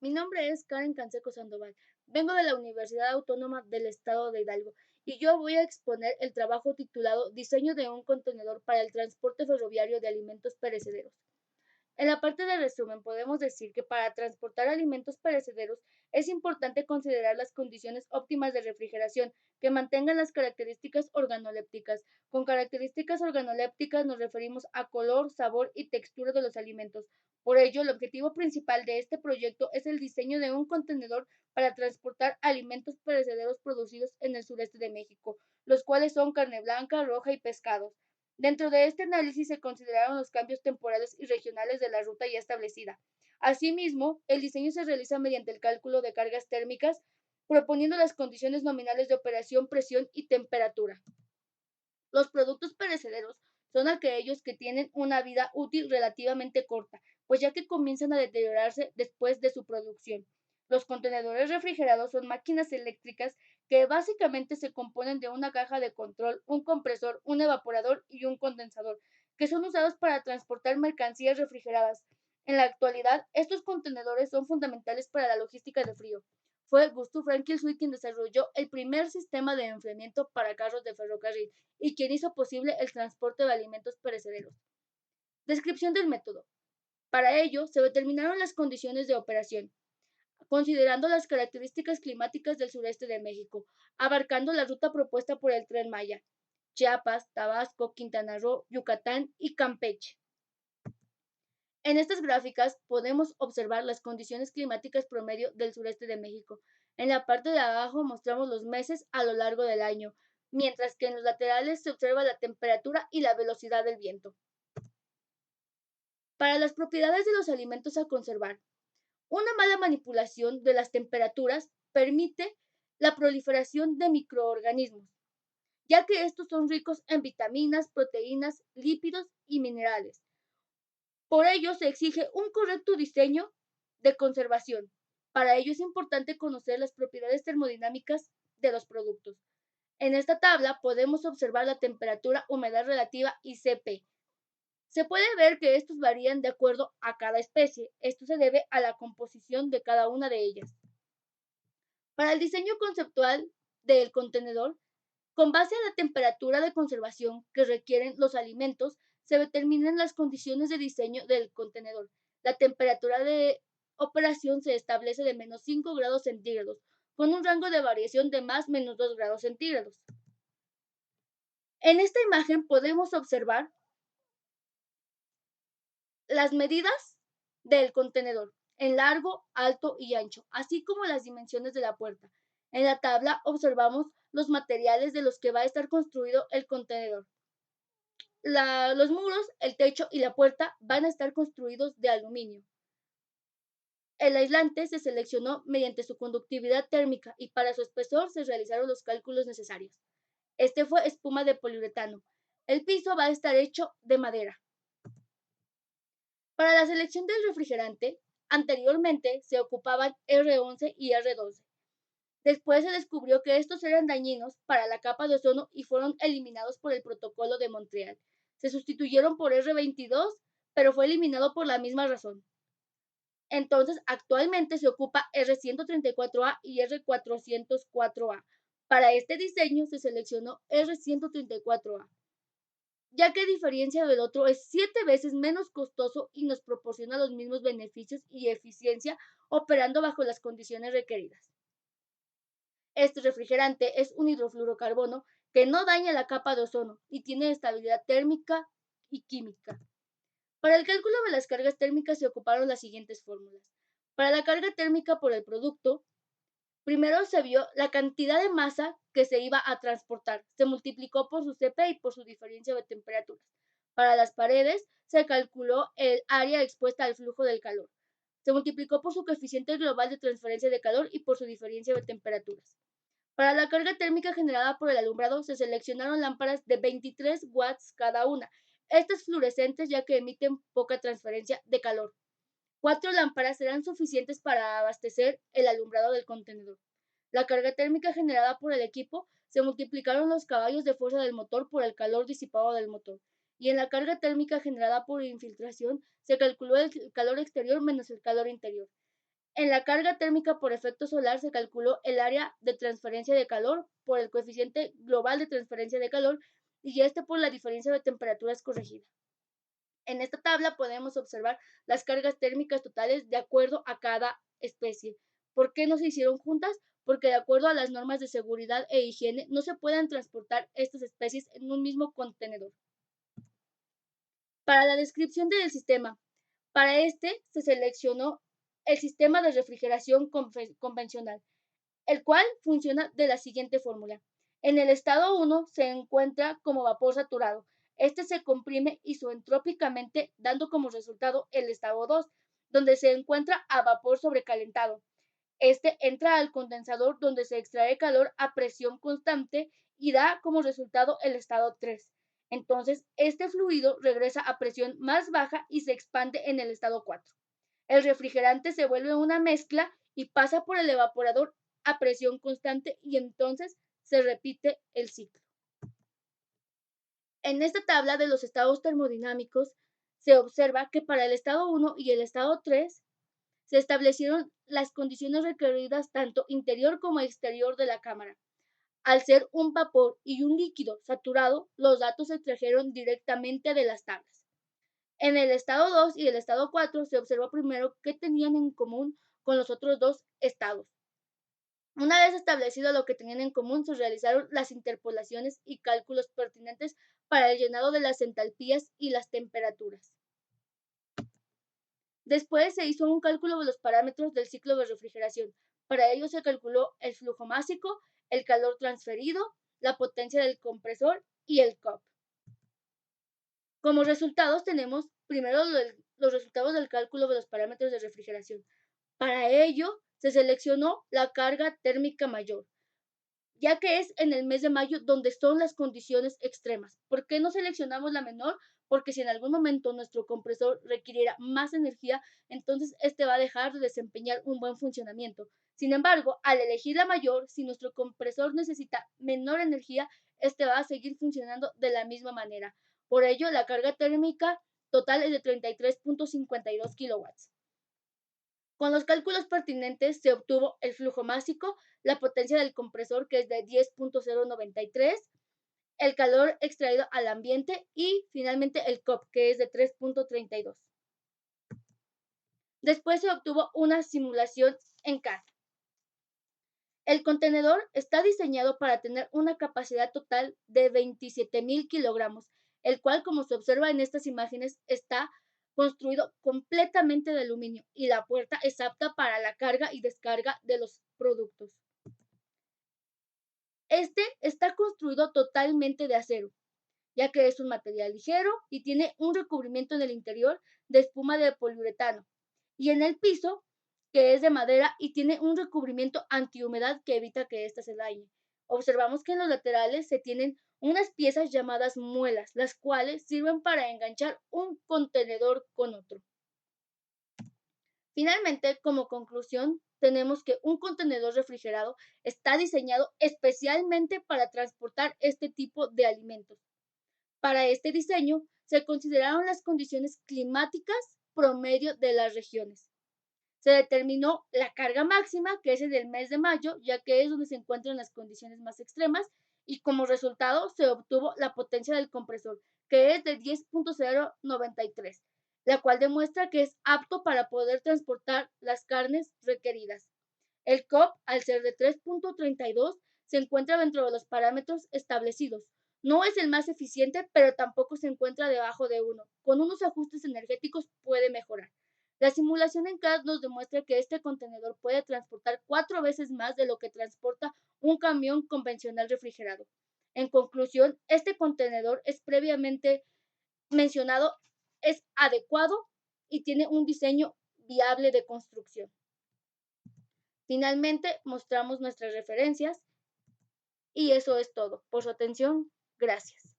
Mi nombre es Karen Canseco Sandoval. Vengo de la Universidad Autónoma del Estado de Hidalgo y yo voy a exponer el trabajo titulado Diseño de un contenedor para el transporte ferroviario de alimentos perecederos. En la parte de resumen podemos decir que para transportar alimentos perecederos es importante considerar las condiciones óptimas de refrigeración que mantengan las características organolépticas. Con características organolépticas nos referimos a color, sabor y textura de los alimentos. Por ello, el objetivo principal de este proyecto es el diseño de un contenedor para transportar alimentos perecederos producidos en el sureste de México, los cuales son carne blanca, roja y pescados. Dentro de este análisis se consideraron los cambios temporales y regionales de la ruta ya establecida. Asimismo, el diseño se realiza mediante el cálculo de cargas térmicas, proponiendo las condiciones nominales de operación, presión y temperatura. Los productos perecederos son aquellos que tienen una vida útil relativamente corta, pues ya que comienzan a deteriorarse después de su producción. Los contenedores refrigerados son máquinas eléctricas que básicamente se componen de una caja de control, un compresor, un evaporador y un condensador, que son usados para transportar mercancías refrigeradas. En la actualidad, estos contenedores son fundamentales para la logística de frío. Fue Gustav Frankl quien desarrolló el primer sistema de enfriamiento para carros de ferrocarril y quien hizo posible el transporte de alimentos perecederos. Descripción del método. Para ello, se determinaron las condiciones de operación, considerando las características climáticas del sureste de México, abarcando la ruta propuesta por el Tren Maya, Chiapas, Tabasco, Quintana Roo, Yucatán y Campeche. En estas gráficas podemos observar las condiciones climáticas promedio del sureste de México. En la parte de abajo mostramos los meses a lo largo del año, mientras que en los laterales se observa la temperatura y la velocidad del viento. Para las propiedades de los alimentos a conservar, una mala manipulación de las temperaturas permite la proliferación de microorganismos, ya que estos son ricos en vitaminas, proteínas, lípidos y minerales. Por ello, se exige un correcto diseño de conservación. Para ello es importante conocer las propiedades termodinámicas de los productos. En esta tabla podemos observar la temperatura, humedad relativa y Cp. Se puede ver que estos varían de acuerdo a cada especie. Esto se debe a la composición de cada una de ellas. Para el diseño conceptual del contenedor, con base a la temperatura de conservación que requieren los alimentos, se determinan las condiciones de diseño del contenedor. La temperatura de operación se establece de menos 5 grados centígrados, con un rango de variación de más menos 2 grados centígrados. En esta imagen podemos observar las medidas del contenedor en largo, alto y ancho, así como las dimensiones de la puerta. En la tabla observamos los materiales de los que va a estar construido el contenedor. Los muros, el techo y la puerta van a estar construidos de aluminio. El aislante se seleccionó mediante su conductividad térmica y para su espesor se realizaron los cálculos necesarios. Este fue espuma de poliuretano. El piso va a estar hecho de madera. Para la selección del refrigerante, anteriormente se ocupaban R11 y R12. Después se descubrió que estos eran dañinos para la capa de ozono y fueron eliminados por el Protocolo de Montreal. Se sustituyeron por R22, pero fue eliminado por la misma razón. Entonces, actualmente se ocupa R134A y R404A. Para este diseño se seleccionó R134A, ya que a diferencia del otro es 7 veces menos costoso y nos proporciona los mismos beneficios y eficiencia operando bajo las condiciones requeridas. Este refrigerante es un hidrofluorocarbono que no daña la capa de ozono y tiene estabilidad térmica y química. Para el cálculo de las cargas térmicas se ocuparon las siguientes fórmulas. Para la carga térmica por el producto, primero se vio la cantidad de masa que se iba a transportar, se multiplicó por su Cp y por su diferencia de temperaturas. Para las paredes se calculó el área expuesta al flujo del calor. Se multiplicó por su coeficiente global de transferencia de calor y por su diferencia de temperaturas. Para la carga térmica generada por el alumbrado se seleccionaron lámparas de 23 watts cada una. Estas fluorescentes ya que emiten poca transferencia de calor. 4 lámparas serán suficientes para abastecer el alumbrado del contenedor. La carga térmica generada por el equipo se multiplicaron los caballos de fuerza del motor por el calor disipado del motor. Y en la carga térmica generada por infiltración se calculó el calor exterior menos el calor interior. En la carga térmica por efecto solar se calculó el área de transferencia de calor por el coeficiente global de transferencia de calor y este por la diferencia de temperaturas corregida. En esta tabla podemos observar las cargas térmicas totales de acuerdo a cada especie. ¿Por qué no se hicieron juntas? Porque de acuerdo a las normas de seguridad e higiene no se pueden transportar estas especies en un mismo contenedor. Para la descripción del sistema, para este se seleccionó el sistema de refrigeración convencional, el cual funciona de la siguiente fórmula. En el estado 1 se encuentra como vapor saturado. Este se comprime isentrópicamente, dando como resultado el estado 2, donde se encuentra a vapor sobrecalentado. Este entra al condensador donde se extrae calor a presión constante y da como resultado el estado 3. Entonces, este fluido regresa a presión más baja y se expande en el estado 4. El refrigerante se vuelve una mezcla y pasa por el evaporador a presión constante y entonces se repite el ciclo. En esta tabla de los estados termodinámicos se observa que para el estado 1 y el estado 3 se establecieron las condiciones requeridas tanto interior como exterior de la cámara. Al ser un vapor y un líquido saturado, los datos se extrajeron directamente de las tablas. En el estado 2 y el estado 4 se observó primero qué tenían en común con los otros dos estados. Una vez establecido lo que tenían en común, se realizaron las interpolaciones y cálculos pertinentes para el llenado de las entalpías y las temperaturas. Después se hizo un cálculo de los parámetros del ciclo de refrigeración. Para ello se calculó el flujo másico, el calor transferido, la potencia del compresor y el COP. Como resultados tenemos primero los resultados del cálculo de los parámetros de refrigeración. Para ello se seleccionó la carga térmica mayor, ya que es en el mes de mayo donde son las condiciones extremas. ¿Por qué no seleccionamos la menor? Porque si en algún momento nuestro compresor requiriera más energía, entonces este va a dejar de desempeñar un buen funcionamiento. Sin embargo, al elegir la mayor, si nuestro compresor necesita menor energía, este va a seguir funcionando de la misma manera. Por ello, la carga térmica total es de 33.52 kilowatts. Con los cálculos pertinentes se obtuvo el flujo másico, la potencia del compresor que es de 10.093, el calor extraído al ambiente y finalmente el COP que es de 3.32. Después se obtuvo una simulación en CAD. El contenedor está diseñado para tener una capacidad total de 27.000 kilogramos, el cual, como se observa en estas imágenes, está construido completamente de aluminio y la puerta es apta para la carga y descarga de los productos. Este está construido totalmente de acero, ya que es un material ligero y tiene un recubrimiento en el interior de espuma de poliuretano y en el piso que es de madera y tiene un recubrimiento antihumedad que evita que ésta se dañe. Observamos que en los laterales se tienen unas piezas llamadas muelas, las cuales sirven para enganchar un contenedor con otro. Finalmente, como conclusión, tenemos que un contenedor refrigerado está diseñado especialmente para transportar este tipo de alimentos. Para este diseño se consideraron las condiciones climáticas promedio de las regiones. Se determinó la carga máxima, que es en el mes de mayo, ya que es donde se encuentran las condiciones más extremas, y como resultado se obtuvo la potencia del compresor, que es de 10.093, la cual demuestra que es apto para poder transportar las carnes requeridas. El COP, al ser de 3.32, se encuentra dentro de los parámetros establecidos. No es el más eficiente, pero tampoco se encuentra debajo de 1. Con unos ajustes energéticos puede mejorar. La simulación en CAD nos demuestra que este contenedor puede transportar 4 veces más de lo que transporta un camión convencional refrigerado. En conclusión, este contenedor es previamente mencionado, es adecuado y tiene un diseño viable de construcción. Finalmente, mostramos nuestras referencias y eso es todo. Por su atención, gracias.